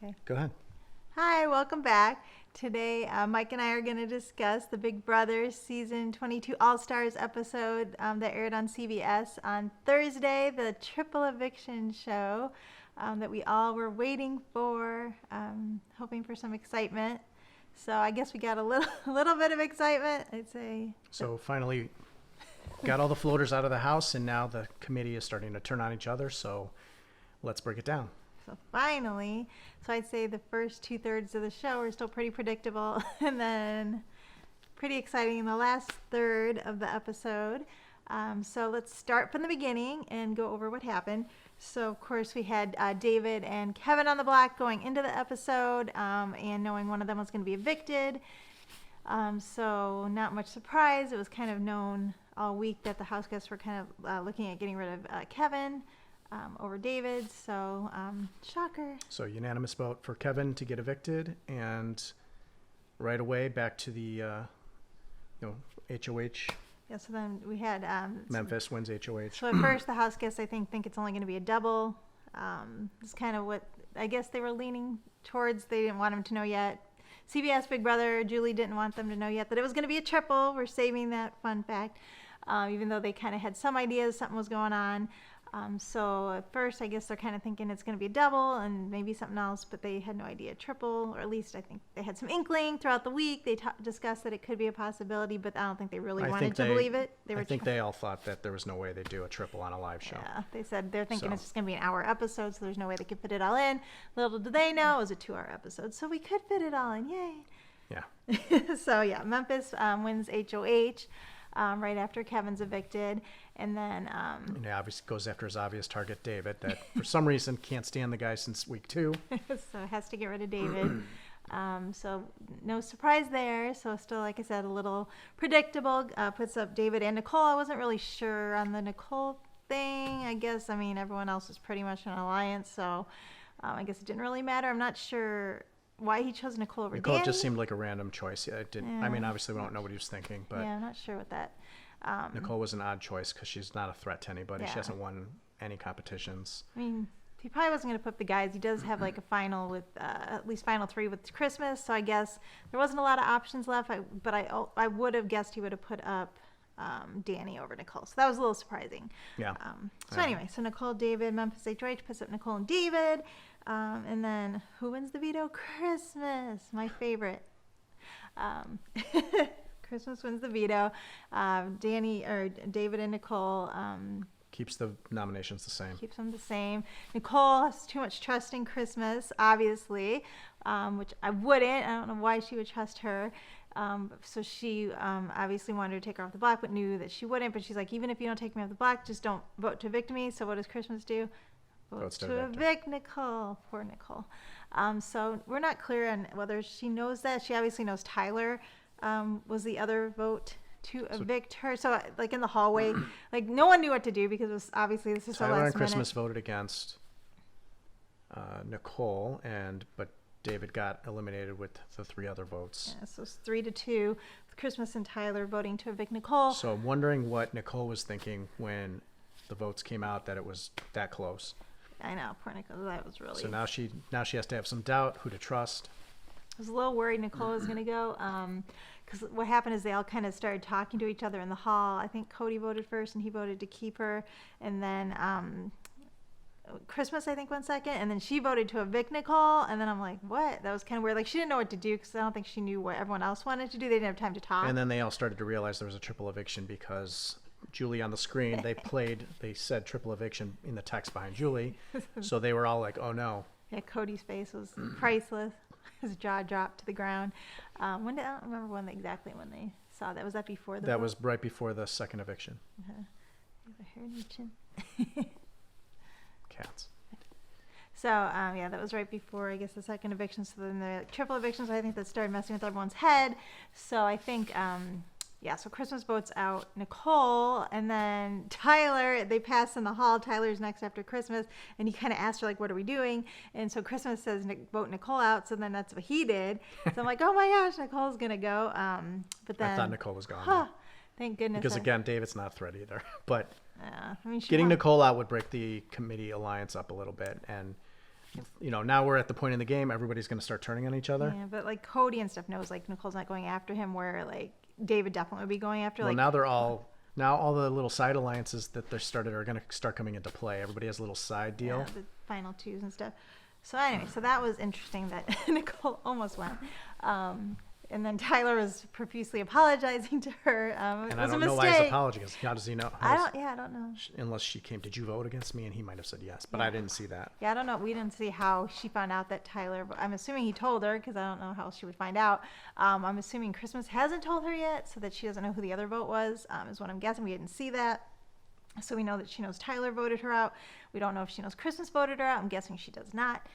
Okay. Go ahead. Hi, welcome back. Today, Mike and I are going to discuss the Big Brother Season 22 All-Stars episode that aired on CBS on Thursday, the Triple Eviction show that we all were waiting for, hoping for some excitement. So I guess we got a little bit of excitement, I'd say. So finally got all the floaters out of the house, and now the committee is starting to turn on each other. So let's break it down. So finally, I'd say the first 2/3 of the show are still pretty predictable, and then pretty exciting in the last third of the episode. So let's start from the beginning and go over what happened. So of course we had David and Kevin on the block going into the episode, and knowing one of them was going to be evicted. So not much surprise. It was kind of known all week that the Houseguests were kind of looking at getting rid of Kevin. Over David, so shocker. So unanimous vote for Kevin to get evicted, and right away back to the HOH. Yeah, so then we had Memphis wins HOH. So at first the Houseguests I think it's only going to be a double. It's kind of what I guess they were leaning towards. They didn't want him to know yet. CBS Big Brother, Julie didn't want them to know yet that it was going to be a triple. We're saving that fun fact, even though they kind of had some ideas something was going on. So at first, I guess they're kind of thinking it's going to be a double and maybe something else, but they had no idea triple, or at least I think they had some inkling throughout the week. They discussed that it could be a possibility, but I don't think they really wanted to believe it. I think they all thought that there was no way they'd do a triple on a live show. Yeah, they said they're thinking it's just going to be an hour episode, so there's no way they could fit it all in. Little did they know it was a 2-hour episode, so we could fit it all in. Yay! Yeah. So yeah, Memphis wins HOH. Right after Kevin's evicted, and then and he obviously goes after his obvious target, David, that for some reason can't stand the guy since week 2. So has to get rid of David. So no surprise there. So still, like I said, a little predictable. Puts up David and Nicole. I wasn't really sure on the Nicole thing. I guess everyone else is pretty much an alliance, so I guess it didn't really matter. I'm not sure why he chose Nicole over Nicole Danny. just seemed like a random choice. Yeah, it didn't. Yeah. I mean, obviously we don't know what he was thinking, but yeah, I'm not sure what that. Nicole was an odd choice because she's not a threat to anybody. Yeah. She hasn't won any competitions. I mean, he probably wasn't going to put the guys. He does have like a final with at least final 3 with Christmas, so I guess there wasn't a lot of options left. But I would have guessed he would have put up Danny over Nicole, so that was a little surprising. Yeah. Anyway, so Nicole, David, Memphis HOH puts up Nicole and David, and then who wins the veto? Christmas, my favorite. Christmas wins the veto. David and Nicole Keeps the nominations the same. keeps them the same. Nicole has too much trust in Christmas, obviously, which I wouldn't. I don't know why she would trust her. So she obviously wanted to take her off the block, but knew that she wouldn't. But she's like, even if you don't take me off the block, just don't vote to evict me. So what does Christmas do? Votes to evict Nicole. Poor Nicole. So we're not clear on whether she knows that. She obviously knows Tyler was the other vote to evict her. So like in the hallway, like no one knew what to do because it was obviously this is the Tyler last and Christmas minute. voted against Nicole, but David got eliminated with the 3 other votes. Yeah, so it's 3-2 with Christmas and Tyler voting to evict Nicole. So I'm wondering what Nicole was thinking when the votes came out that it was that close. I know, poor Nicole. That was really. So now she has to have some doubt who to trust. I was a little worried Nicole was going to go because what happened is they all kind of started talking to each other in the hall. I think Cody voted first and he voted to keep her, and then Christmas I think went second, and then she voted to evict Nicole, and then I'm like, what? That was kind of weird. Like she didn't know what to do because I don't think she knew what everyone else wanted to do. They didn't have time to talk. And then they all started to realize there was a triple eviction because Julie on the screen, they said triple eviction in the text behind Julie. So they were all like, oh no. Yeah, Cody's face was priceless. His jaw dropped to the ground. I don't remember exactly when they saw that. Was that before the That vote? was right before the second eviction. Cats. So, yeah, that was right before, I guess, the second eviction. So then the triple evictions, I think that started messing with everyone's head. So I think, so Christmas votes out Nicole, and then Tyler, they pass in the hall. Tyler's next after Christmas, and he kind of asked her, like, what are we doing? And so Christmas says, vote Nicole out, so then that's what he did. So I'm like, oh my gosh, Nicole's going to go. But then... I thought Nicole was gone. Thank goodness. Because, again, David's not a threat either. But I mean, getting Nicole out would break the committee alliance up a little bit, and now we're at the point in the game, everybody's going to start turning on each other. Yeah, but like Cody and stuff knows like Nicole's not going after him, where like David definitely would be going after. Well, like now all the little side alliances that they started are going to start coming into play. Everybody has a little side deal. yeah, the final twos and stuff. So anyway, so that was interesting that Nicole almost went. And then Tyler was profusely apologizing to her. It And was I don't a know mistake. why he's apologizing. How does he know? I don't know. Unless she came, did you vote against me? And he might have said yes, but I didn't see that. Yeah, I don't know. We didn't see how she found out that Tyler. I'm assuming he told her because I don't know how else she would find out. I'm assuming Christmas hasn't told her yet, so that she doesn't know who the other vote was. Is what I'm guessing. We didn't see that, so we know that she knows Tyler voted her out. We don't know if she knows Christmas voted her out. I'm guessing she does not.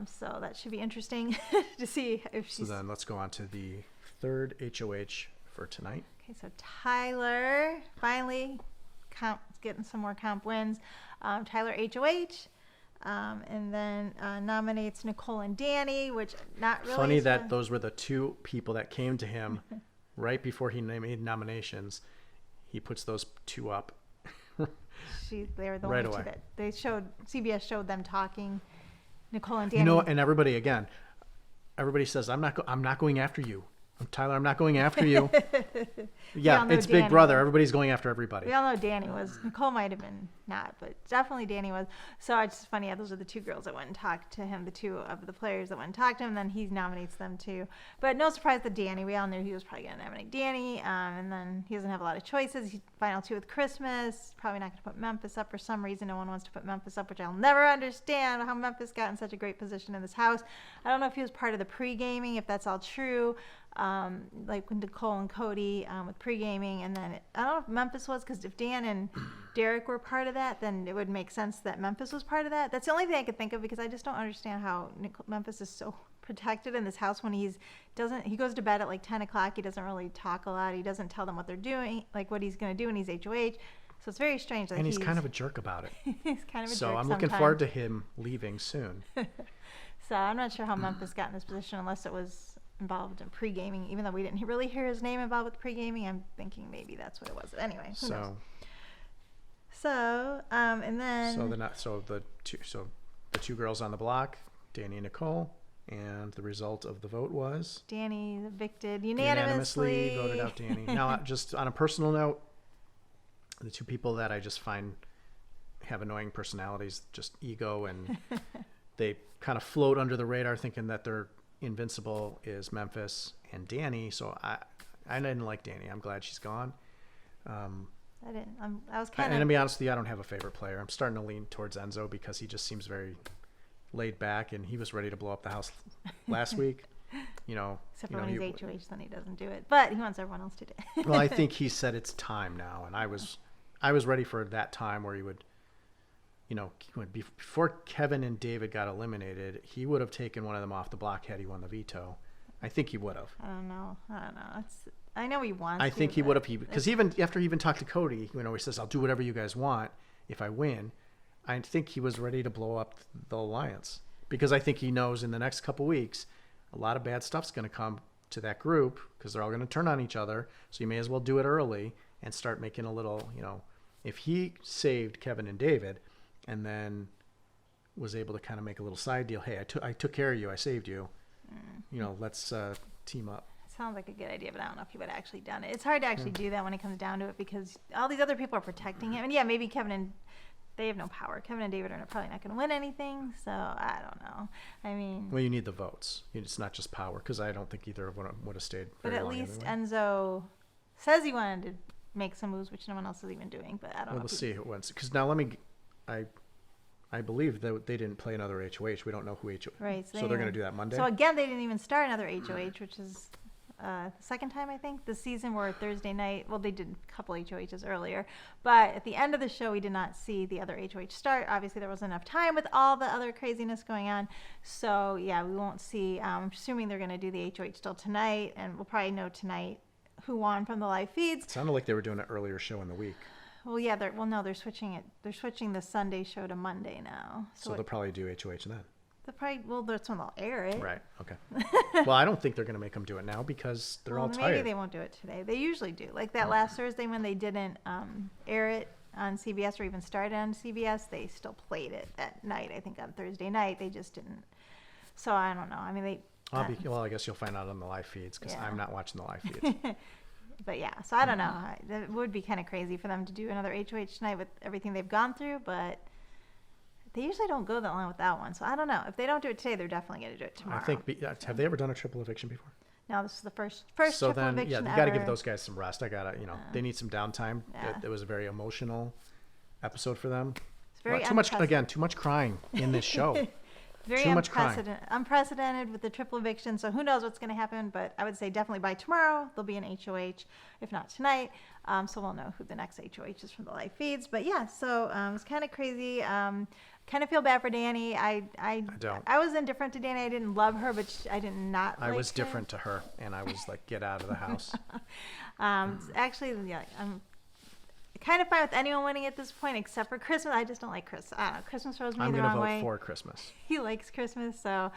So that should be interesting to see if she's. So then let's go on to the third HOH for tonight. Okay, so Tyler finally getting some more comp wins. Tyler HOH, and then nominates Nicole and Danny, which not really. Funny that those were the two people that came to him right before he made nominations. He puts those two up. They were the Right only away. two that they showed. CBS showed them talking. Nicole and Danny. And everybody says, I'm not going after you. Tyler, I'm not going after you. Yeah, know it's Danny Big Brother. was. Everybody's going after everybody. We all know Danny was. Nicole might have been not, but definitely Danny was. So it's just funny. Yeah, those are the two girls that went and talked to him, the two of the players that went and talked to him, and then he nominates them too. But no surprise that Danny, we all knew he was probably going to nominate Danny, and then he doesn't have a lot of choices. He's final two with Christmas. Probably not going to put Memphis up for some reason. No one wants to put Memphis up, which I'll never understand how Memphis got in such a great position in this house. I don't know if he was part of the pre-gaming, if that's all true. Like with Nicole and Cody with pre-gaming, and then I don't know if Memphis was, because if Dan and Derek were part of that, then it would make sense that Memphis was part of that. That's the only thing I could think of, because I just don't understand how Memphis is so protected in this house when he goes to bed at like 10 o'clock. He doesn't really talk a lot. He doesn't tell them what they're doing, like what he's going to do when he's HOH. So it's very strange that And he's kind of a jerk about it. he's kind of a jerk. So I'm looking forward to him leaving soon. So I'm not sure how Memphis got in this position unless it was involved in pre-gaming, even though we didn't really hear his name involved with pre-gaming. I'm thinking maybe that's what it was. Anyway, who knows? So and then the two girls on the block, Danny and Nicole, and the result of the vote was Danny evicted unanimously. Voted out Danny. Now, just on a personal note, the two people that I just find have annoying personalities, just ego, and they kind of float under the radar thinking that they're invincible, is Memphis and Danny. So I didn't like Danny. I'm glad she's gone. I didn't. I was kind And to of. be honest with you, I don't have a favorite player. I'm starting to lean towards Enzo because he just seems very laid back, and he was ready to blow up the house last week. Except for when he's HOH, then he doesn't do it. But he wants everyone else to do it. Well, I think he said it's time now, and I was ready for that time where he would, before Kevin and David got eliminated, he would have taken one of them off the block had he won the veto. I think he would have. I don't know. I know he wants. I think he would have, because even after he even talked to Cody, he says, "I'll do whatever you guys want if I win." I think he was ready to blow up the alliance, because I think he knows in the next couple weeks a lot of bad stuff's going to come to that group, because they're all going to turn on each other. So you may as well do it early and start making a little, if he saved Kevin and David and then was able to kind of make a little side deal, hey, I took care of you, I saved you, let's team up. Sounds like a good idea, but I don't know if he would have actually done it. It's hard to actually do that when it comes down to it, because all these other people are protecting him. And yeah, maybe they have no power. Kevin and David are probably not going to win anything, so I don't know. I mean... Well, you need the votes. It's not just power, because I don't think either of them would have stayed But very at long least anyway. Enzo says he wanted to make some moves, which no one else is even doing, but I don't know. We'll see who wins. Because now I believe that they didn't play another HOH. We don't know who HOH. Right. So they're going to do that Monday? So again, they didn't even start another HOH, which is the second time, I think, this season, where Thursday night, well, they did a couple HOHs earlier, but at the end of the show, we did not see the other HOH start. Obviously, there wasn't enough time with all the other craziness going on. So yeah, we won't see. I'm assuming they're going to do the HOH still tonight, and we'll probably know tonight who won from the live feeds. It sounded like they were doing an earlier show in the week. Well, yeah, they're switching it. They're switching the Sunday show to Monday now. So they'll probably do HOH then. That's when they'll air it. Right. Okay. Well, I don't think they're going to make them do it now, because they're all tired. Maybe they won't do it today. They usually do. Like that last Thursday when they didn't air it, on CBS or even started on CBS, they still played it at night. I think on Thursday night, they just didn't. So I don't know. I mean, they. Well, I guess you'll find out on the live feeds because Yeah. I'm not watching the live feeds. But yeah, so I don't know. It would be kind of crazy for them to do another HOH night with everything they've gone through, but they usually don't go that long with that one. So I don't know. If they don't do it today, they're definitely going to do it tomorrow. I think. Have they ever done a triple eviction before? No, this is the first So triple then, eviction yeah, you ever. got to give those guys some rest. They need some downtime. Yeah. It was a very emotional episode for them. It's very Too much crying in this show. Very Too much crying. unprecedented with the triple eviction. So who knows what's going to happen? But I would say definitely by tomorrow there'll be an HOH, if not tonight. So we'll know who the next HOH is from the live feeds. But yeah, so it's kind of crazy. Kind of feel bad for Danny. I don't. I was indifferent to Danny. I didn't love her, but I did not. I like was her. different to her, and I was like, get out of the house. Actually, yeah, I'm kind of fine with anyone winning at this point except for Christmas. I just don't like Chris. I don't know. Christmas rose me I'm the going to wrong vote way. for Christmas. He likes Christmas, so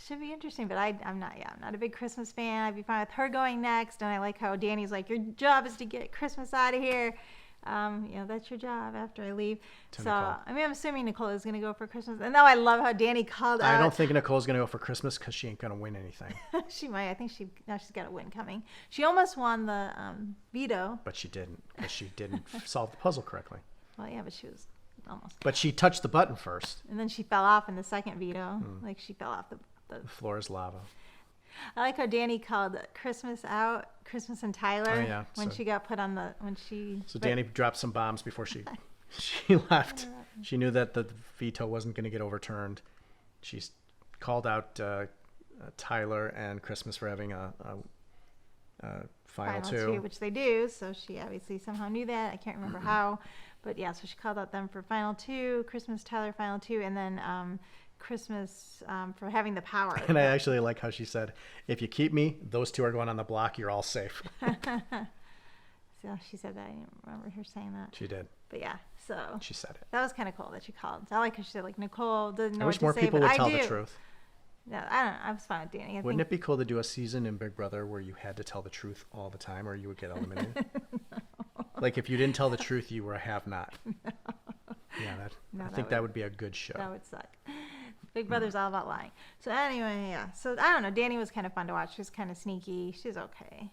should be interesting. But I'm not a big Christmas fan. I'd be fine with her going next. And I like how Danny's like, your job is to get Christmas out of here. That's your job after I leave. To So Nicole. I mean, I'm assuming Nicole is going to go for Christmas. And now I love how Danny called out. I don't think Nicole's going to go for Christmas because she ain't going to win anything. She might. I think now she's got a win coming. She almost won the veto. But she didn't, because she didn't solve the puzzle correctly. Well, yeah, but she was almost. But she touched the button first. And then she fell off in the second veto. Hmm. Like she fell off the. The floor is lava. I like how Danny called Christmas and Tyler Oh, yeah, when so- she got put on the So Danny dropped some bombs before she left. She knew that the veto wasn't going to get overturned. She called out Tyler and Christmas for having a final two. which they do. So she obviously somehow knew that. I can't remember how, but yeah. So she called out them for final two. Christmas, Tyler, final two, and then Christmas for having the power. And I actually like how she said, "If you keep me, those two are going on the block. You're all safe." So she said that. I didn't remember her saying that. She did. But yeah, so She said it. that was kind of cool that she called. I like how she said like Nicole didn't know I wish what more to say, people but would I tell do. the truth. Yeah, I don't know. I was fine with Danny. Wouldn't it be cool to do a season in Big Brother where you had to tell the truth all the time, or you would get eliminated? Like if you didn't tell the truth, you were a have-not. Yeah, I think that would be a good show. That would suck. Big Brother's all about lying. So anyway, yeah. So I don't know. Danny was kind of fun to watch. She was kind of sneaky. She's okay.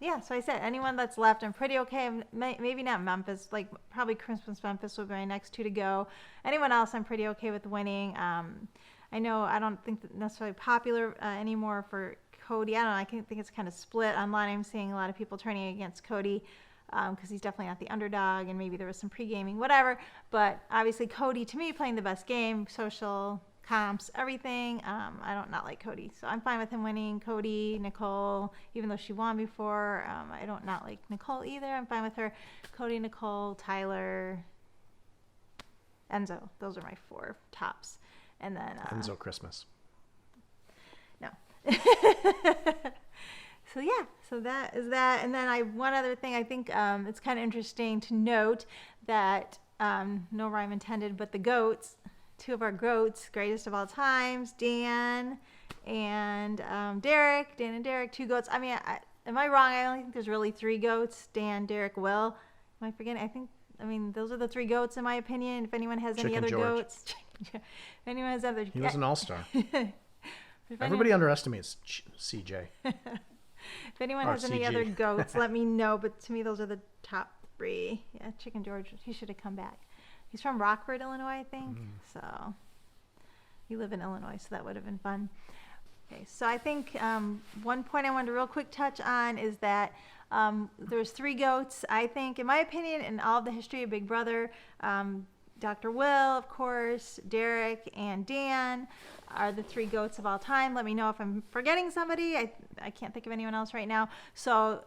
Yeah. So I said anyone that's left, I'm pretty okay. Maybe not Memphis. Like probably Christmas Memphis will be my next two to go. Anyone else, I'm pretty okay with winning. I know I don't think that necessarily popular anymore for Cody. I don't know. I think it's kind of split online. I'm seeing a lot of people turning against Cody. Because he's definitely not the underdog, and maybe there was some pre-gaming, whatever. But obviously, Cody, to me, playing the best game, social, comps, everything. I don't not like Cody, so I'm fine with him winning. Cody, Nicole, even though she won before, I don't not like Nicole either. I'm fine with her. Cody, Nicole, Tyler, Enzo. Those are my four tops, and then Enzo Christmas. No. So yeah, so that is that. And then one other thing, I think it's kind of interesting to note that no rhyme intended, but the goats, two of our goats, greatest of all times, Dan and Derek, Dan and Derek, two goats. I mean, am I wrong? I only think there's really three goats, Dan, Derek, Will. Am I forgetting? I mean, those are the three goats in my opinion. If anyone has any Chicken other George. goats, if anyone has other, He was an all-star. if Everybody underestimates CJ. If anyone Or has any CG. other goats, let me know. But to me, those are the top three. Yeah, Chicken George, he should have come back. He's from Rockford, Illinois, I think. So you live in Illinois, so that would have been fun. Okay, so I think one point I wanted to real quick touch on is that there's three goats. I think, in my opinion, in all of the history of Big Brother, Dr. Will, of course, Derek, and Dan are the three goats of all time. Let me know if I'm forgetting somebody. I can't think of anyone else right now. So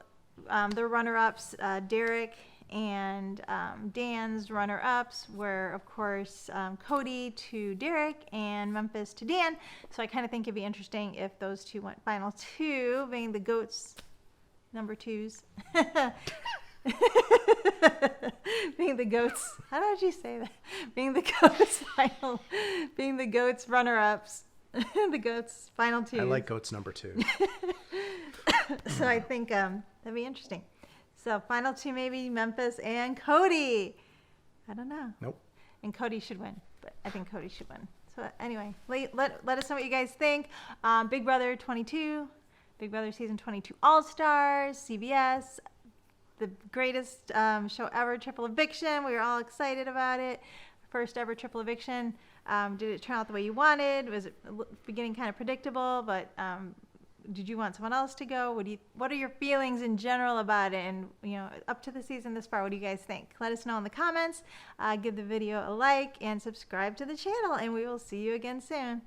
the runner-ups, Derek and Dan's runner-ups were, of course, Cody to Derek and Memphis to Dan. So I kind of think it'd be interesting if those two went final two, being the goats number twos. Being the goats, how did you say that? Being the goats final, being the goats runner-ups, the goats final two. I like goats number 2. So I think that'd be interesting. So final two, maybe Memphis and Cody. I don't know. Nope. And Cody should win, but I think Cody should win. So anyway, let us know what you guys think. Big Brother 22, Big Brother Season 22 All-Stars, CBS, the greatest show ever, Triple Eviction. We were all excited about it. First ever Triple Eviction. Did it turn out the way you wanted? Was it beginning kind of predictable, but did you want someone else to go? What are your feelings in general about it? And, up to the season this far, what do you guys think? Let us know in the comments. Give the video a like and subscribe to the channel, and we will see you again soon.